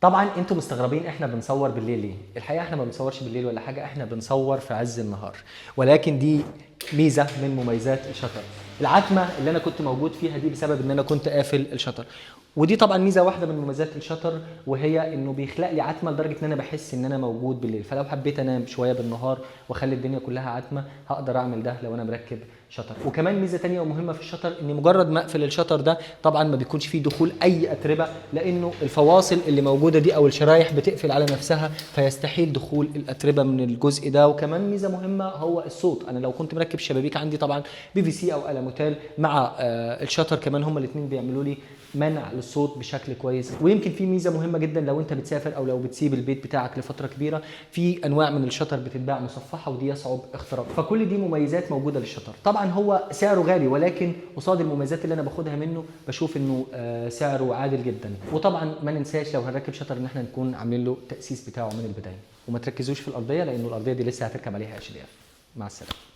طبعا انتوا مستغربين احنا بنصور بالليل ليه؟ الحقيقه احنا ما بنصورش بالليل ولا حاجه، احنا بنصور في عز النهار، ولكن دي ميزه من مميزات الشطر. العتمه اللي انا كنت موجود فيها دي بسبب ان انا كنت قافل الشطر، ودي طبعا ميزه واحده من مميزات الشطر، وهي انه بيخلق لي عتمه لدرجه ان انا بحس ان انا موجود بالليل. فلو حبيت انام شويه بالنهار واخلي الدنيا كلها عتمه هقدر اعمل ده لو انا مركب شطر. وكمان ميزه ثانيه ومهمه في الشطر، ان مجرد ما اقفل الشطر ده طبعا ما بيكونش فيه دخول اي اتربه، لانه الفواصل اللي موجوده دي او الشرايح بتقفل على نفسها، فيستحيل دخول الاتربه من الجزء ده. وكمان ميزه مهمه هو الصوت، انا لو كنت مركب شبابيك عندي طبعا PVC او الموتيل مع الشطر كمان، هما الاثنين بيعملوا لي منع للصوت بشكل كويس. ويمكن في ميزه مهمه جدا لو انت بتسافر او لو بتسيب البيت بتاعك لفتره كبيره، في انواع من الشطر بتتباع مصفحه ودي يصعب اختراقها. فكل دي مميزات موجوده للشطر. طبعا هو سعره غالي، ولكن قصاد المميزات اللي انا باخدها منه بشوف انه سعره عادل جدا. وطبعا ما ننساش لو هنركب شطر ان احنا نكون عاملين له التاسيس بتاعه من البدايه، وما تركزوش في الارضيه لانه الارضيه دي لسه هتركب عليها HDF. مع السلامه.